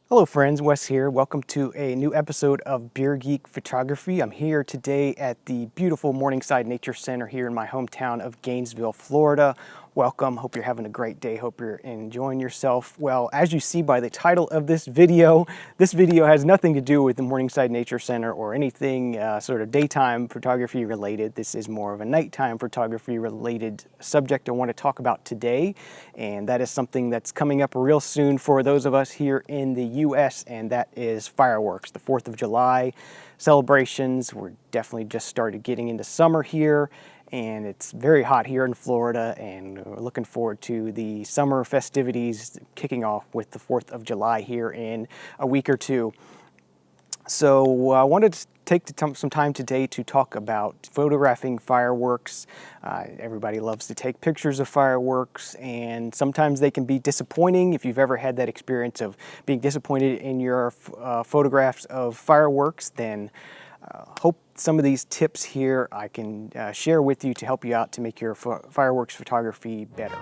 Hello friends, Wes here. Welcome to a new episode of Geek Photography. I'm here today at the beautiful Morningside Nature Center here in my hometown of Gainesville, Florida. Welcome. Hope you're having a great day. Hope you're enjoying yourself. Well, as you see by the title of this video has nothing to do with the Morningside Nature Center or anything sort of daytime photography related. This is more of a nighttime photography related subject I want to talk about today, and that is something that's coming up real soon for those of us here in the US, and that is fireworks. The 4th of July celebrations. We're definitely just started getting into summer here, and it's very hot here in Florida, and we're looking forward to the summer festivities kicking off with the 4th of July here in a week or two. So I wanted to take some time today to talk about photographing fireworks. Everybody loves to take pictures of fireworks, and sometimes they can be disappointing. If you've ever had that experience of being disappointed in your photographs of fireworks, then hope some of these tips here I can share with you to help you out to make your fireworks photography better.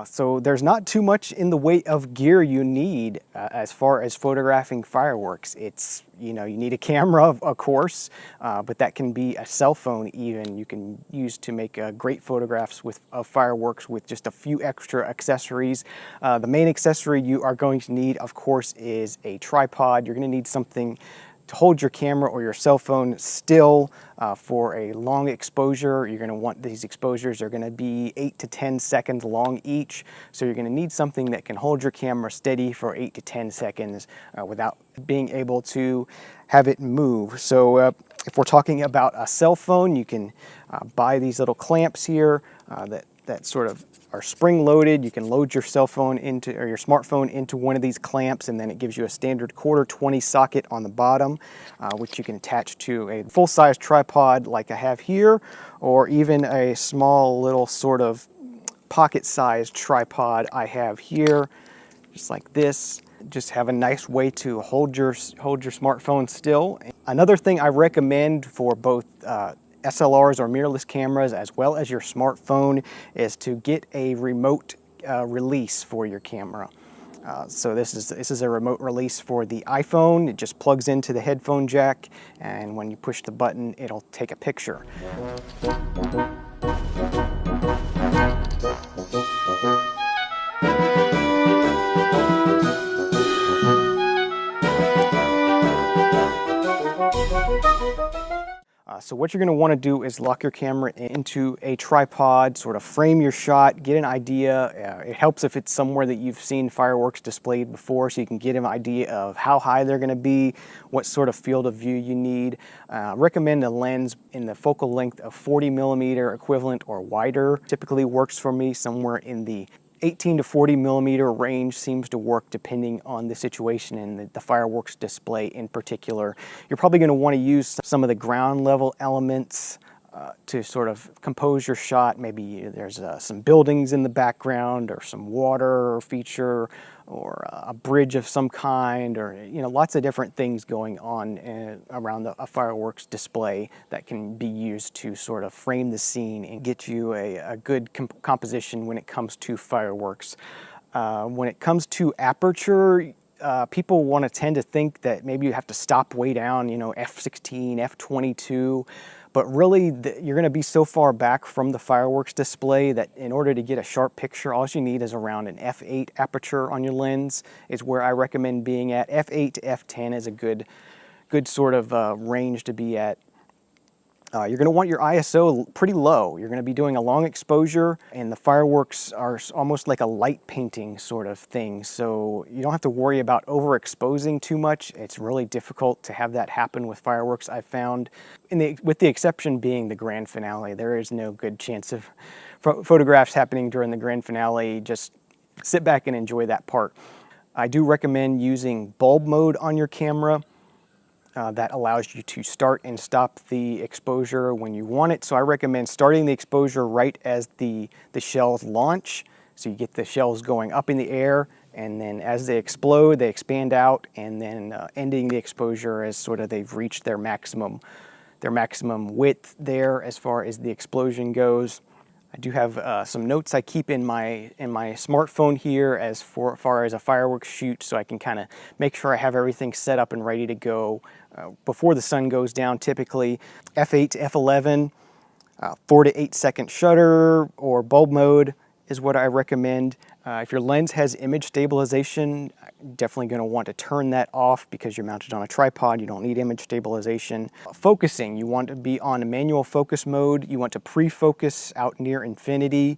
So there's not too much in the way of gear you need as far as photographing fireworks. It's, you need a camera, of course, but that can be a cell phone even. You can use to make great photographs of fireworks with just a few extra accessories. The main accessory you are going to need, of course, is a tripod. You're going to need something to hold your camera or your cell phone still for a long exposure. You're going to want these exposures are going to be 8 to 10 seconds long each. So you're going to need something that can hold your camera steady for 8 to 10 seconds without being able to have it move. So if we're talking about a cell phone, you can buy these little clamps here that sort of are spring loaded. You can load your cell phone into, or your smartphone into one of these clamps, and then it gives you a standard 1/4-20 socket on the bottom, which you can attach to a full-size tripod like I have here, or even a small little sort of pocket-sized tripod I have here, just like this. Just have a nice way to hold your smartphone still. Another thing I recommend for both SLRs or mirrorless cameras as well as your smartphone is to get a remote release for your camera. So this is a remote release for the iPhone. It just plugs into the headphone jack, and when you push the button, it'll take a picture. So what you're going to want to do is lock your camera into a tripod, sort of frame your shot, get an idea. It helps if it's somewhere that you've seen fireworks displayed before, so you can get an idea of how high they're going to be, what sort of field of view you need. Recommend a lens in the focal length of 40mm equivalent or wider. Typically works for me somewhere in the 18 to 40mm range seems to work depending on the situation and the fireworks display in particular. You're probably going to want to use some of the ground level elements to sort of compose your shot. Maybe there's some buildings in the background, or some water feature, or a bridge of some kind, or lots of different things going on around a fireworks display that can be used to sort of frame the scene and get you a good composition when it comes to fireworks. When it comes to aperture, people tend to think that maybe you have to stop way down, f/16, f/22. But really, you're going to be so far back from the fireworks display that in order to get a sharp picture, all you need is around an f/8 aperture on your lens is where I recommend being at. f/8 to f/10 is a good sort of range to be at. You're going to want your ISO pretty low. You're going to be doing a long exposure, and the fireworks are almost like a light painting sort of thing. So you don't have to worry about overexposing too much. It's really difficult to have that happen with fireworks, I've found. With the exception being the grand finale. There is no good chance of photographs happening during the grand finale. Just sit back and enjoy that part. I do recommend using bulb mode on your camera. That allows you to start and stop the exposure when you want it. So I recommend starting the exposure right as the shells launch. So you get the shells going up in the air, and then as they explode, they expand out, and then ending the exposure as sort of they've reached their maximum width there as far as the explosion goes. I do have some notes I keep in my smartphone here as far as a fireworks shoot, so I can kind of make sure I have everything set up and ready to go before the sun goes down. Typically f8 to f11, 4 to 8 second shutter or bulb mode is what I recommend. If your lens has image stabilization, definitely going to want to turn that off because you're mounted on a tripod. You don't need image stabilization. Focusing, you want to be on a manual focus mode. You want to pre-focus out near infinity.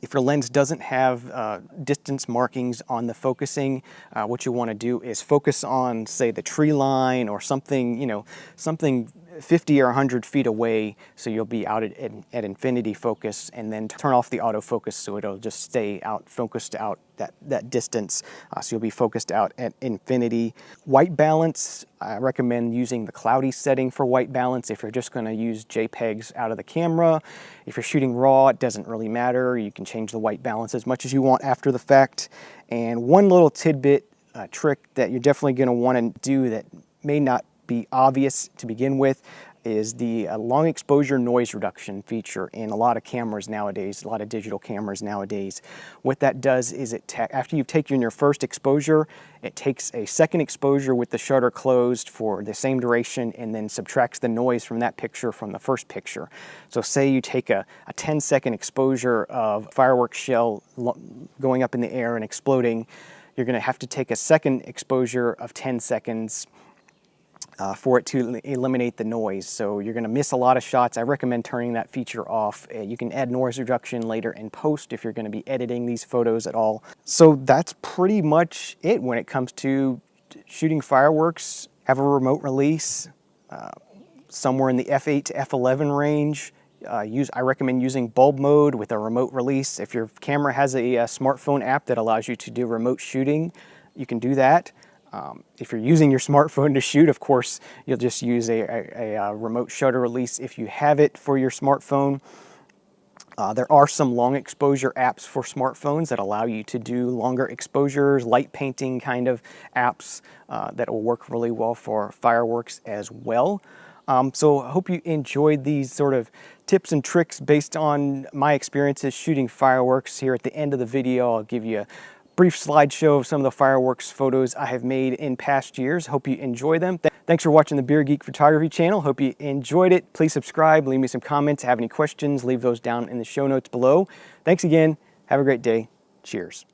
If your lens doesn't have distance markings on the focusing, what you want to do is focus on, say, the tree line or something, you know, something 50 or 100 feet away, so you'll be out at infinity focus, and then turn off the autofocus so it'll just stay out focused out that distance, so you'll be focused out at infinity. White balance, I recommend using the cloudy setting for white balance if you're just going to use JPEGs out of the camera. If you're shooting RAW, it doesn't really matter. You can change the white balance as much as you want after the fact. And one little tidbit trick that you're definitely going to want to do that may not be obvious to begin with is the long exposure noise reduction feature in a lot of cameras nowadays, a lot of digital cameras nowadays. What that does is after you've taken your first exposure, it takes a second exposure with the shutter closed for the same duration and then subtracts the noise from that picture from the first picture. So say you take a 10-second exposure of fireworks shell going up in the air and exploding, you're going to have to take a second exposure of 10 seconds for it to eliminate the noise. So you're going to miss a lot of shots. I recommend turning that feature off. You can add noise reduction later in post if you're going to be editing these photos at all. So that's pretty much it when it comes to shooting fireworks. Have a remote release somewhere in the f8 to f11 range. I recommend using bulb mode with a remote release. If your camera has a smartphone app that allows you to do remote shooting, you can do that. If you're using your smartphone to shoot, of course, you'll just use a remote shutter release if you have it for your smartphone. There are some long exposure apps for smartphones that allow you to do longer exposures, light painting kind of apps that will work really well for fireworks as well. So I hope you enjoyed these sort of tips and tricks based on my experiences shooting fireworks. Here at the end of the video, I'll give you a brief slideshow of some of the fireworks photos I have made in past years. Hope you enjoy them. Thanks for watching the Beer Geek Photography channel. Hope you enjoyed it. Please subscribe, leave me some comments. Have any questions, leave those down in the show notes below. Thanks again. Have a great day. Cheers.